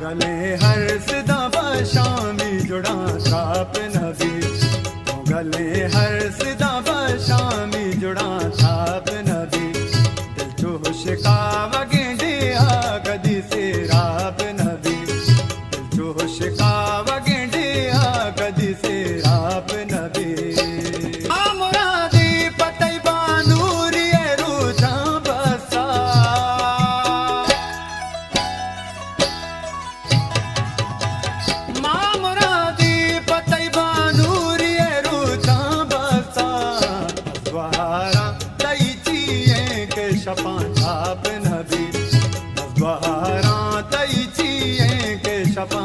गले हर सिदा बशामी जुड़ा थाप नबी गले हर सिदा बशामी जुड़ा थाप नबी दिल जोश का वगेंडिया कदी से राप नबी दिल जोश का वगेंडिया कदी से राप नबी शपा थाप नबी बहारा तई चिए के शपा